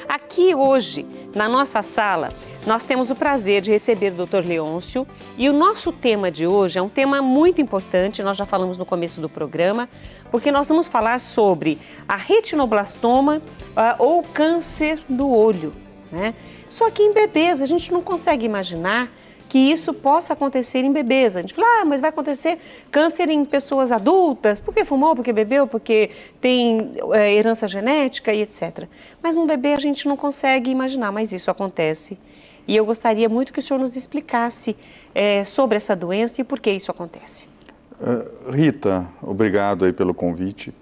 Aqui hoje, na nossa sala, nós temos o prazer de receber o Dr. Leôncio e o nosso tema de hoje é um tema muito importante, nós já falamos no começo do programa, porque nós vamos falar sobre a retinoblastoma ou câncer do olho, né? Só que em bebês a gente não consegue imaginar que isso possa acontecer em bebês. A gente fala, mas vai acontecer câncer em pessoas adultas, porque fumou, porque bebeu, porque tem herança genética e etc. Mas num bebê a gente não consegue imaginar, mas isso acontece. E eu gostaria muito que o senhor nos explicasse sobre essa doença e por que isso acontece. Rita, obrigado aí pelo convite.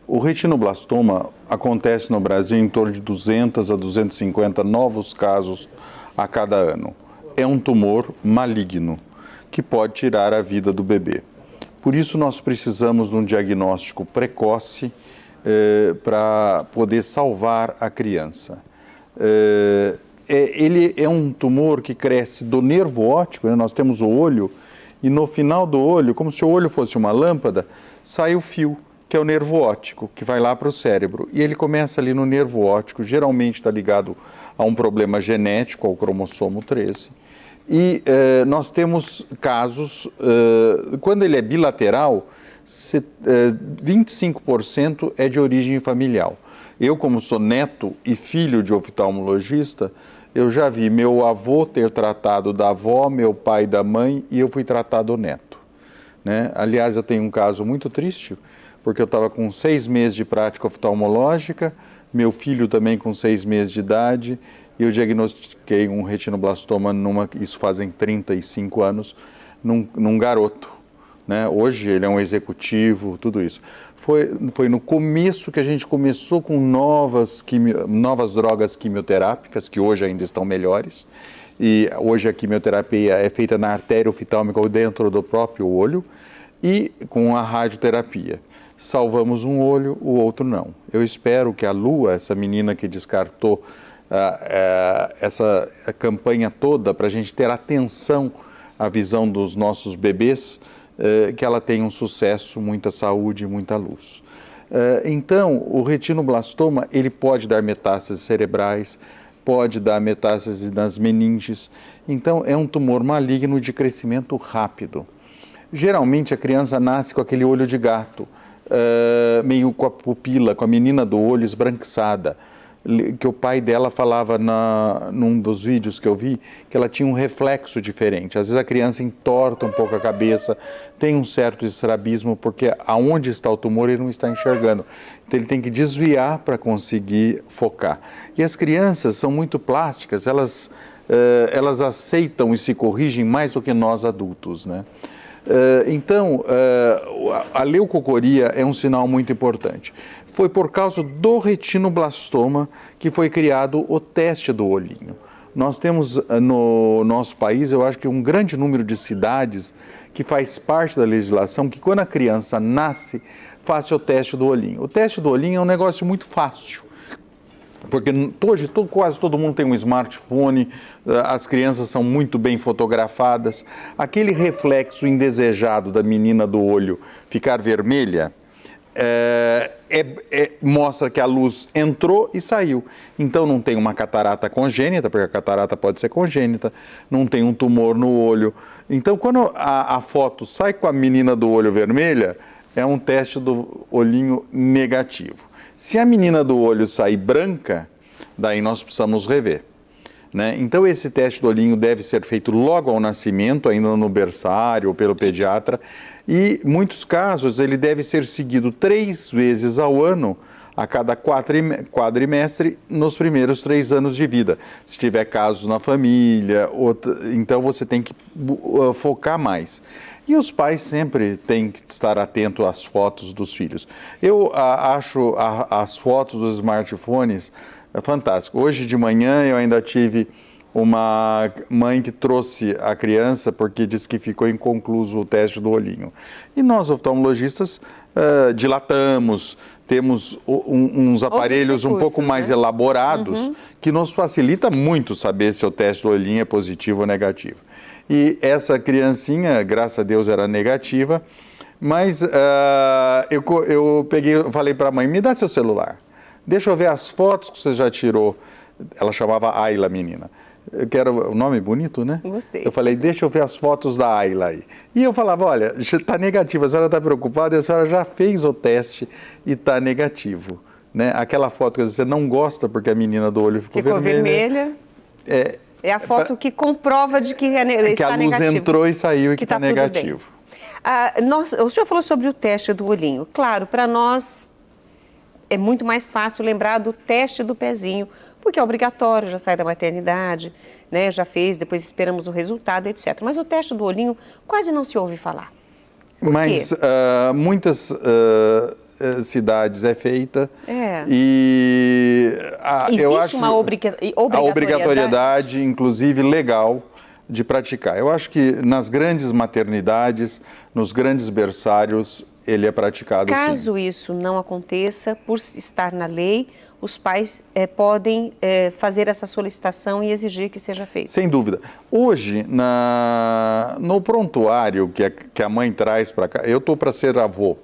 O retinoblastoma acontece no Brasil em torno de 200 a 250 novos casos a cada ano. É um tumor maligno que pode tirar a vida do bebê. Por isso nós precisamos de um diagnóstico precoce para poder salvar a criança. Ele é um tumor que cresce do nervo óptico, né? Nós temos o olho e no final do olho, como se o olho fosse uma lâmpada, sai o fio, que é o nervo óptico, que vai lá para o cérebro. E ele começa ali no nervo óptico, geralmente está ligado a um problema genético, ao cromossomo 13. E nós temos casos, quando ele é bilateral, 25% é de origem familiar. Eu, como sou neto e filho de oftalmologista, eu já vi meu avô ter tratado da avó, meu pai da mãe, e eu fui tratado neto, né? Aliás, eu tenho um caso muito triste, porque eu estava com 6 meses de prática oftalmológica, meu filho também com 6 meses de idade, e eu diagnostiquei um retinoblastoma, isso fazem 35 anos, num garoto, né? Hoje ele é um executivo, tudo isso. Foi no começo que a gente começou com novas drogas quimioterápicas, que hoje ainda estão melhores, e hoje a quimioterapia é feita na artéria oftálmica ou dentro do próprio olho, e com a radioterapia. Salvamos um olho, o outro não. Eu espero que a Lua, essa menina que descartou essa campanha toda para a gente ter atenção à visão dos nossos bebês, que ela tenha um sucesso, muita saúde e muita luz. Então, o retinoblastoma, ele pode dar metástases cerebrais, pode dar metástases nas meninges. Então, é um tumor maligno de crescimento rápido. Geralmente, a criança nasce com aquele olho de gato, meio com a pupila, com a menina do olho esbranquiçada, que o pai dela falava num dos vídeos que eu vi, que ela tinha um reflexo diferente. Às vezes a criança entorta um pouco a cabeça, tem um certo estrabismo, porque aonde está o tumor ele não está enxergando. Então ele tem que desviar para conseguir focar. E as crianças são muito plásticas, elas aceitam e se corrigem mais do que nós adultos, né? Então, a leucocoria é um sinal muito importante. Foi por causa do retinoblastoma que foi criado o teste do olhinho. Nós temos no nosso país, eu acho que um grande número de cidades que faz parte da legislação que quando a criança nasce, faça o teste do olhinho. O teste do olhinho é um negócio muito fácil. Porque hoje quase todo mundo tem um smartphone, as crianças são muito bem fotografadas. Aquele reflexo indesejado da menina do olho ficar vermelha, mostra que a luz entrou e saiu. Então não tem uma catarata congênita, porque a catarata pode ser congênita, não tem um tumor no olho. Então quando a foto sai com a menina do olho vermelha, é um teste do olhinho negativo. Se a menina do olho sair branca, daí nós precisamos rever, né? Então esse teste do olhinho deve ser feito logo ao nascimento, ainda no berçário ou pelo pediatra, e em muitos casos ele deve ser seguido 3 vezes ao ano, a cada quadrimestre, nos primeiros 3 anos de vida. Se tiver casos na família, então você tem que focar mais. E os pais sempre têm que estar atentos às fotos dos filhos. Eu acho as fotos dos smartphones fantástico. Hoje de manhã eu ainda tive uma mãe que trouxe a criança porque disse que ficou inconcluso o teste do olhinho. E nós, oftalmologistas, dilatamos, temos uns aparelhos um pouco mais elaborados que nos facilita muito saber se o teste do olhinho é positivo ou negativo. E essa criancinha, graças a Deus, era negativa, mas eu falei para a mãe, me dá seu celular, deixa eu ver as fotos que você já tirou Ela chamava Ayla, menina. Que era o nome bonito, né? Gostei. Eu falei, deixa eu ver as fotos da Ayla aí. E eu falava, olha, está negativo, a senhora está preocupada, a senhora já fez o teste e está negativo. Né? Aquela foto que você não gosta porque a menina do olho ficou vermelha. É a foto que comprova de que está negativo. Que a luz entrou e saiu e que está negativo. O senhor falou sobre o teste do olhinho. Claro, para nós é muito mais fácil lembrar do teste do pezinho, porque é obrigatório, já sai da maternidade, né? Já fez, depois esperamos o resultado, etc. Mas o teste do olhinho quase não se ouve falar. Mas muitas cidades é feita e eu acho uma obrigatoriedade, inclusive legal, de praticar. Eu acho que nas grandes maternidades, nos grandes berçários, ele é praticado sim. Caso isso não aconteça, por estar na lei, os pais podem fazer essa solicitação e exigir que seja feito. Sem dúvida. Hoje, no prontuário que a mãe traz para cá, eu estou para ser avô,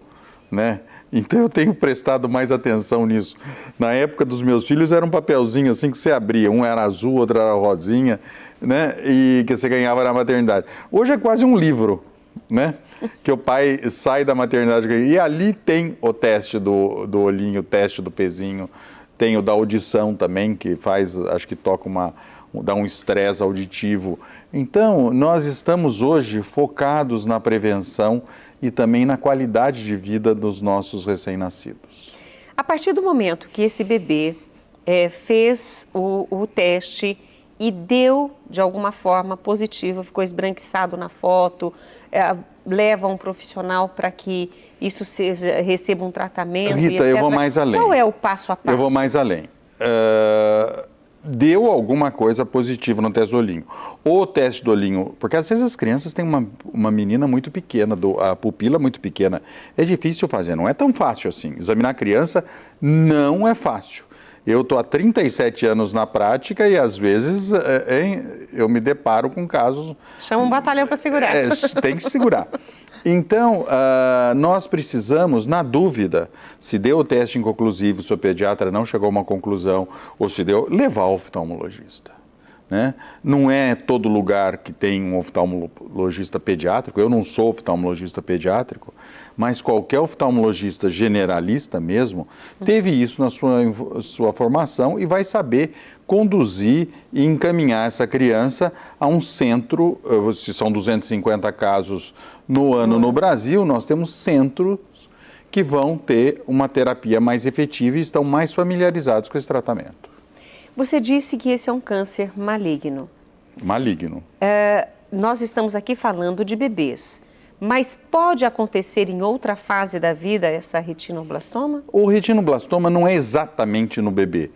né? Então eu tenho prestado mais atenção nisso. Na época dos meus filhos era um papelzinho assim que você abria, um era azul, outro era rosinha, né? E que você ganhava na maternidade. Hoje é quase um livro, né? Que o pai sai da maternidade e ali tem o teste do olhinho, o teste do pezinho, tem o da audição também, que faz, acho que dá um estresse auditivo. Então, nós estamos hoje focados na prevenção e também na qualidade de vida dos nossos recém-nascidos. A partir do momento que esse bebê fez o teste e deu, de alguma forma, positivo, ficou esbranquiçado na foto, leva um profissional para que isso receba um tratamento, Rita, eu vou mais além. Qual é o passo a passo? Eu vou mais além. Deu alguma coisa positiva no teste do olhinho. O teste do olhinho, porque às vezes as crianças têm uma menina muito pequena, a pupila muito pequena. É difícil fazer, não é tão fácil assim. Examinar a criança não é fácil. Eu estou há 37 anos na prática e às vezes eu me deparo com casos... Chama um batalhão para segurar. Tem que segurar. Então, nós precisamos, na dúvida, se deu o teste inconclusivo, se o pediatra não chegou a uma conclusão, ou se deu, levar ao oftalmologista. Né? Não é todo lugar que tem um oftalmologista pediátrico, eu não sou oftalmologista pediátrico, mas qualquer oftalmologista generalista mesmo teve isso na sua formação e vai saber conduzir e encaminhar essa criança a um centro. Se são 250 casos no ano no Brasil, nós temos centros que vão ter uma terapia mais efetiva e estão mais familiarizados com esse tratamento. Você disse que esse é um câncer maligno. Maligno. Nós estamos aqui falando de bebês, mas pode acontecer em outra fase da vida essa retinoblastoma? O retinoblastoma não é exatamente no bebê.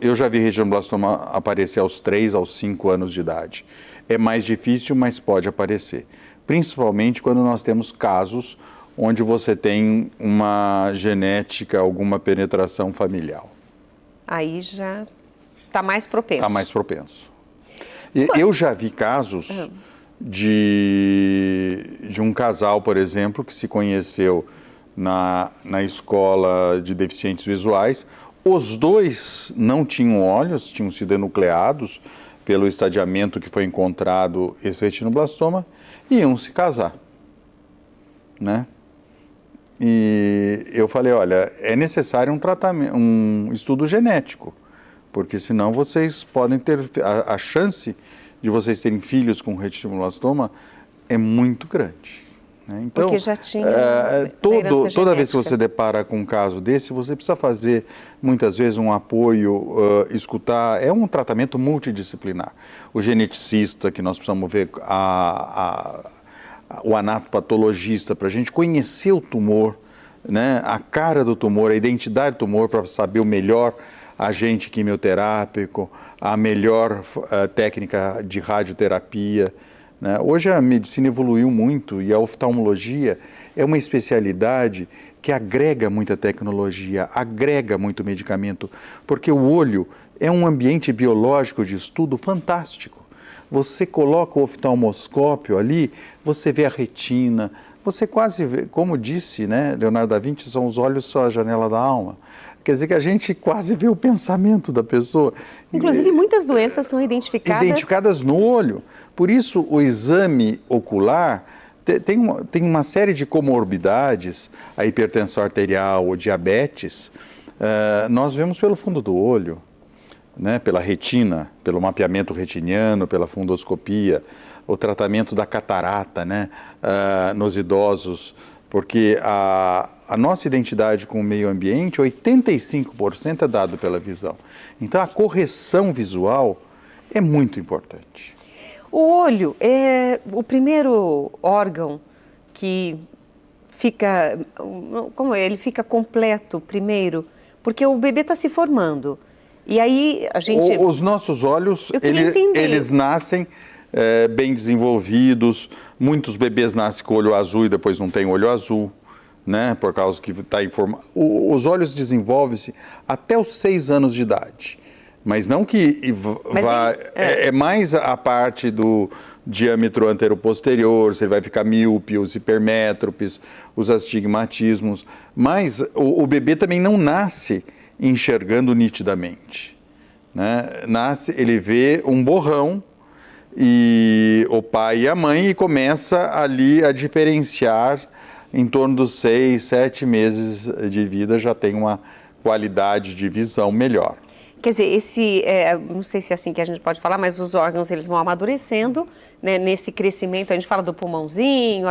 Eu já vi retinoblastoma aparecer aos 3, aos 5 anos de idade. É mais difícil, mas pode aparecer. Principalmente quando nós temos casos onde você tem uma genética, alguma penetração familiar. Aí já está mais propenso. Está mais propenso. Eu já vi casos de um casal, por exemplo, que se conheceu na escola de deficientes visuais. Os dois não tinham olhos, tinham sido enucleados pelo estadiamento que foi encontrado esse retinoblastoma, e iam se casar, né? E eu falei, olha, é necessário um tratamento, um estudo genético, porque senão vocês podem ter, a chance de vocês terem filhos com retinoblastoma é muito grande. Né? Então, porque já tinha toda vez que você depara com um caso desse, você precisa fazer, muitas vezes, um apoio, escutar, é um tratamento multidisciplinar. O geneticista, que nós precisamos ver, o anatopatologista, para a gente conhecer o tumor, né, a cara do tumor, a identidade do tumor, para saber o melhor agente quimioterápico, a melhor técnica de radioterapia. Né? Hoje a medicina evoluiu muito e a oftalmologia é uma especialidade que agrega muita tecnologia, agrega muito medicamento, porque o olho é um ambiente biológico de estudo fantástico. Você coloca o oftalmoscópio ali, você vê a retina, você quase vê, como disse, né, Leonardo da Vinci, são os olhos só a janela da alma. Quer dizer que a gente quase vê o pensamento da pessoa. Inclusive, muitas doenças são identificadas no olho. Por isso, o exame ocular tem uma série de comorbidades, a hipertensão arterial, o diabetes, nós vemos pelo fundo do olho, né, pela retina, pelo mapeamento retiniano, pela fundoscopia, o tratamento da catarata, né, nos idosos, porque a nossa identidade com o meio ambiente, 85% é dado pela visão. Então, a correção visual é muito importante. O olho é o primeiro órgão que fica, ele fica completo primeiro, porque o bebê está se formando. E aí a gente... Os nossos olhos, eles nascem bem desenvolvidos. Muitos bebês nascem com olho azul e depois não tem olho azul, né? Por causa que está em forma... Os olhos desenvolvem-se até os 6 anos de idade. Mas não que é mais a parte do diâmetro anteroposterior, você vai ficar míope, os hipermétropes, os astigmatismos. Mas o bebê também não nasce enxergando nitidamente, né? Ele vê um borrão e o pai e a mãe e começa ali a diferenciar em torno dos 6, 7 meses de vida, já tem uma qualidade de visão melhor. Quer dizer, não sei se é assim que a gente pode falar, mas os órgãos eles vão amadurecendo, né, nesse crescimento. A gente fala do pulmãozinho,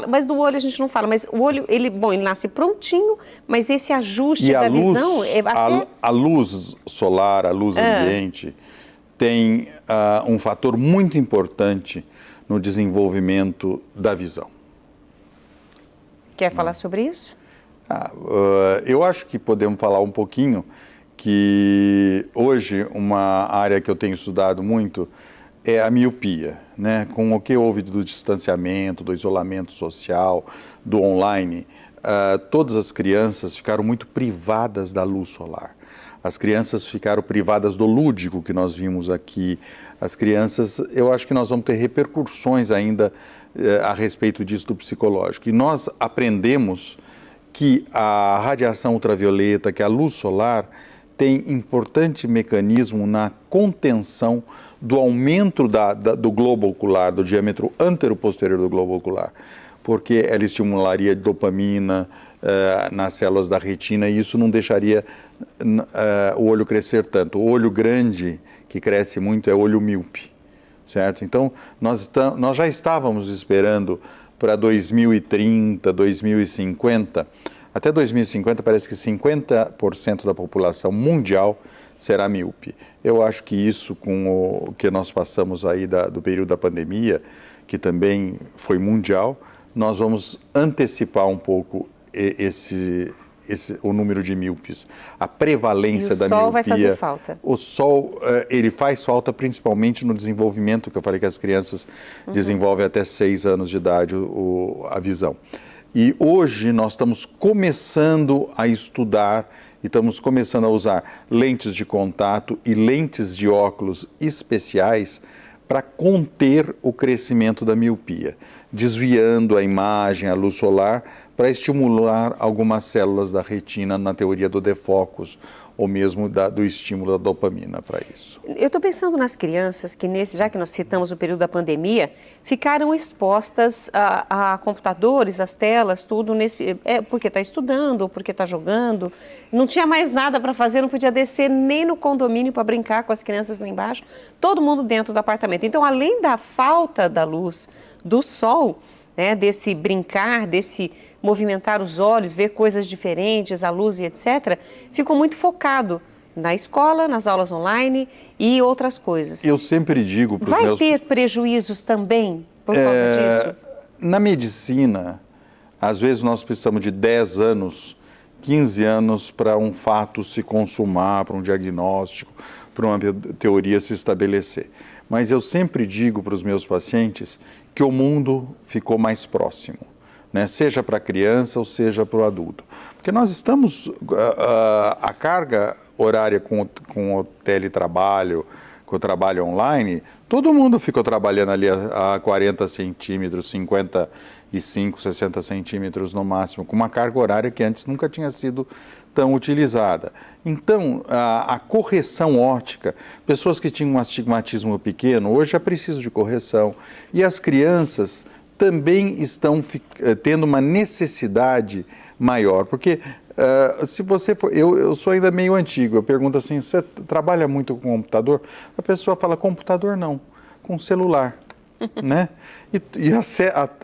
mas do olho a gente não fala. Mas o olho, ele nasce prontinho, mas esse ajuste da visão... A luz solar, a luz ambiente, tem um fator muito importante no desenvolvimento da visão. Quer falar sobre isso? Eu acho que podemos falar um pouquinho que hoje uma área que eu tenho estudado muito é a miopia, né? Com o que houve do distanciamento, do isolamento social, do online, todas as crianças ficaram muito privadas da luz solar. As crianças ficaram privadas do lúdico que nós vimos aqui. As crianças, eu acho que nós vamos ter repercussões ainda a respeito disso do psicológico. E nós aprendemos que a radiação ultravioleta, que a luz solar, tem importante mecanismo na contenção do aumento do globo ocular, do diâmetro anteroposterior do globo ocular, porque ela estimularia dopamina nas células da retina e isso não deixaria o olho crescer tanto. O olho grande, que cresce muito, é olho míope, certo? Então, nós já estávamos esperando para 2030, 2050... Até 2050, parece que 50% da população mundial será míope. Eu acho que isso, com o que nós passamos aí do período da pandemia, que também foi mundial, nós vamos antecipar um pouco o número de míopes, a prevalência da miopia. O sol vai fazer falta. O sol, ele faz falta principalmente no desenvolvimento, que eu falei que as crianças desenvolvem até 6 anos de idade a visão. E hoje nós estamos começando a estudar e estamos começando a usar lentes de contato e lentes de óculos especiais para conter o crescimento da miopia, desviando a imagem, a luz solar, para estimular algumas células da retina na teoria do defocus, ou mesmo do estímulo da dopamina para isso. Eu estou pensando nas crianças que, já que nós citamos o período da pandemia, ficaram expostas a computadores, as telas, tudo, porque está estudando ou porque está jogando. Não tinha mais nada para fazer, não podia descer nem no condomínio para brincar com as crianças lá embaixo, todo mundo dentro do apartamento. Então, além da falta da luz do sol, né, desse brincar, desse movimentar os olhos, ver coisas diferentes, a luz e etc., ficou muito focado na escola, nas aulas online e outras coisas. Eu sempre digo para os meus... Vai ter prejuízos também por causa disso? Na medicina, às vezes nós precisamos de 10 anos, 15 anos para um fato se consumar, para um diagnóstico, para uma teoria se estabelecer. Mas eu sempre digo para os meus pacientes que o mundo ficou mais próximo, né? Seja para a criança ou seja para o adulto. Porque nós estamos, a carga horária com o teletrabalho, com o trabalho online, todo mundo ficou trabalhando ali a 40 centímetros, 55, 60 centímetros no máximo, com uma carga horária que antes nunca tinha sido tão utilizada. Então, a correção óptica, pessoas que tinham um astigmatismo pequeno, hoje já precisam de correção. E as crianças também estão tendo uma necessidade maior, porque se você for, eu sou ainda meio antigo, eu pergunto assim, você trabalha muito com computador? A pessoa fala, computador não, com celular. Né? E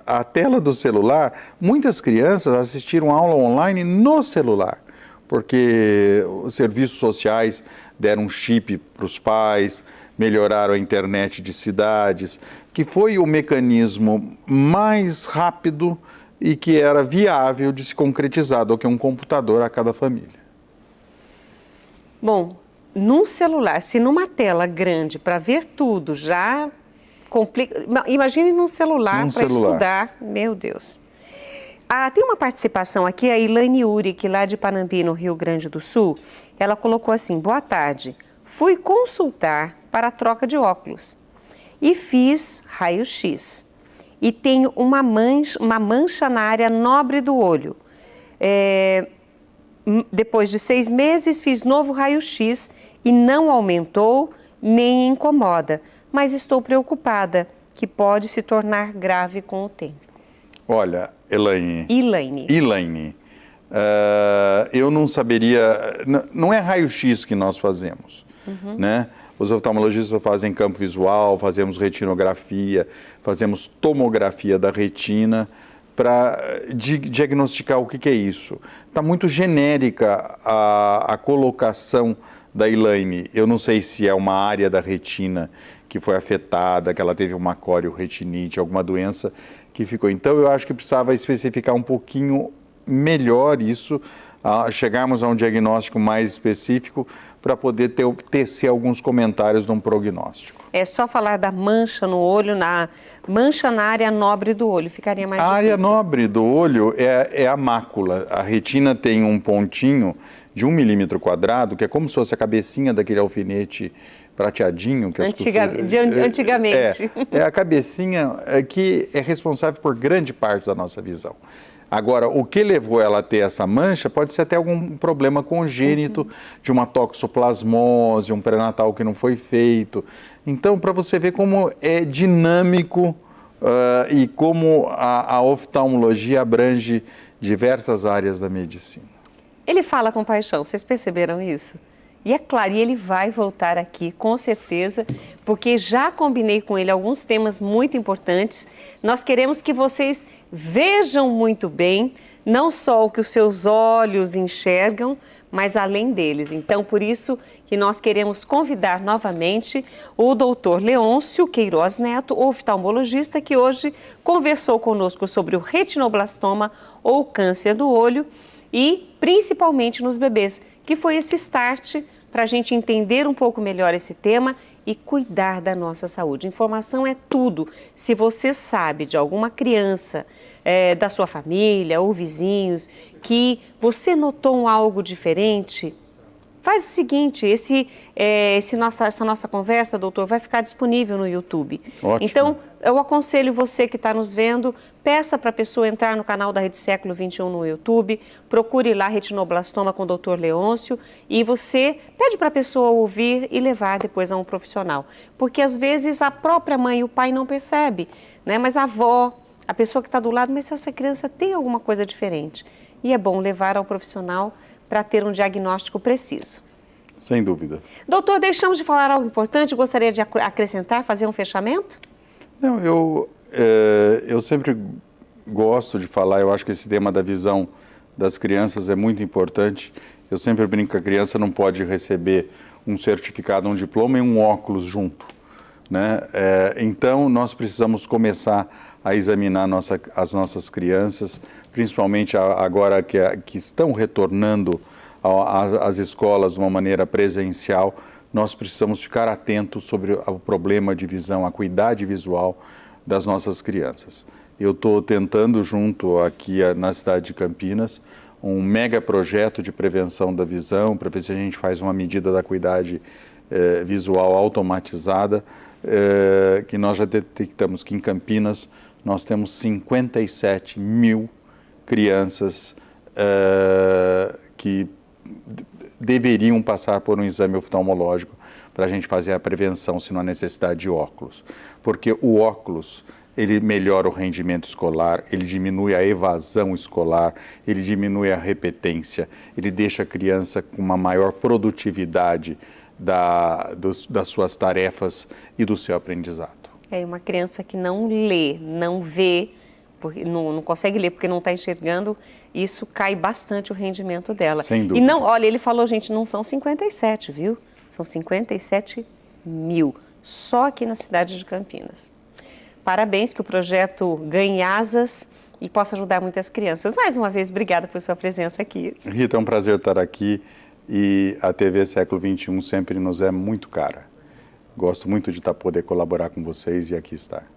a tela do celular, muitas crianças assistiram aula online no celular, porque os serviços sociais deram um chip para os pais, melhoraram a internet de cidades, que foi o mecanismo mais rápido e que era viável de se concretizar do que um computador a cada família. Bom, num celular, se numa tela grande para ver tudo já complica. Imagine num celular para estudar, meu Deus. Tem uma participação aqui, a Elaine Uric, lá de Panambi, no Rio Grande do Sul. Ela colocou assim, boa tarde, fui consultar para a troca de óculos e fiz raio-x. E tenho uma mancha na área nobre do olho. Depois de 6 meses, fiz novo raio-x e não aumentou nem incomoda, mas estou preocupada que pode se tornar grave com o tempo. Olha, Elaine, eu não saberia, não é raio-x que nós fazemos, né? Os oftalmologistas fazem campo visual, fazemos retinografia, fazemos tomografia da retina para diagnosticar o que é isso. Está muito genérica a colocação da Elaine. Eu não sei se é uma área da retina que foi afetada, que ela teve uma corioretinite, alguma doença que ficou. Então, eu acho que precisava especificar um pouquinho melhor isso, chegarmos a um diagnóstico mais específico para poder tecer alguns comentários de um prognóstico. É só falar da mancha no olho, mancha na área nobre do olho, ficaria mais difícil. A área nobre do olho é a mácula. A retina tem um pontinho de 1 milímetro quadrado, que é como se fosse a cabecinha daquele alfinete prateadinho. Que antigamente. É a cabecinha que é responsável por grande parte da nossa visão. Agora, o que levou ela a ter essa mancha pode ser até algum problema congênito de uma toxoplasmose, um pré-natal que não foi feito. Então, para você ver como é dinâmico e como a oftalmologia abrange diversas áreas da medicina. Ele fala com paixão, vocês perceberam isso? E é claro, e ele vai voltar aqui, com certeza, porque já combinei com ele alguns temas muito importantes. Nós queremos que vocês vejam muito bem, não só o que os seus olhos enxergam, mas além deles. Então, por isso que nós queremos convidar novamente o doutor Leôncio Queiroz Neto, oftalmologista, que hoje conversou conosco sobre o retinoblastoma ou câncer do olho e principalmente nos bebês, que foi esse start para a gente entender um pouco melhor esse tema e cuidar da nossa saúde. Informação é tudo. Se você sabe de alguma criança, da sua família ou vizinhos, que você notou algo diferente, faz o seguinte, essa nossa conversa, doutor, vai ficar disponível no YouTube. Ótimo. Então, eu aconselho você que está nos vendo, peça para a pessoa entrar no canal da Rede Século XXI no YouTube, procure lá retinoblastoma com o doutor Leôncio e você pede para a pessoa ouvir e levar depois a um profissional. Porque às vezes a própria mãe e o pai não percebem, né? Mas a avó, a pessoa que está do lado, mas essa criança tem alguma coisa diferente. E é bom levar ao profissional para ter um diagnóstico preciso. Sem dúvida. Doutor, deixamos de falar algo importante, gostaria de acrescentar, fazer um fechamento? Não, eu sempre gosto de falar, eu acho que esse tema da visão das crianças é muito importante. Eu sempre brinco que a criança não pode receber um certificado, um diploma e um óculos junto, né? Então, nós precisamos começar a examinar as nossas crianças, principalmente agora que estão retornando às escolas de uma maneira presencial. Nós precisamos ficar atentos sobre o problema de visão, a acuidade visual das nossas crianças. Eu estou tentando, junto aqui na cidade de Campinas, um mega projeto de prevenção da visão, para ver se a gente faz uma medida da acuidade visual automatizada, que nós já detectamos que em Campinas nós temos 57 mil crianças que deveriam passar por um exame oftalmológico para a gente fazer a prevenção se não há necessidade de óculos. Porque o óculos, ele melhora o rendimento escolar, ele diminui a evasão escolar, ele diminui a repetência, ele deixa a criança com uma maior produtividade das suas tarefas e do seu aprendizado. Uma criança que não lê, não vê, porque não consegue ler porque não está enxergando, isso cai bastante o rendimento dela. Sem dúvida. E não, olha, ele falou, gente, não são 57, viu? São 57 mil, só aqui na cidade de Campinas. Parabéns, que o projeto ganhe asas e possa ajudar muitas crianças. Mais uma vez, obrigada por sua presença aqui. Rita, é um prazer estar aqui e a TV Século XXI sempre nos é muito cara. Gosto muito de poder colaborar com vocês e aqui estar.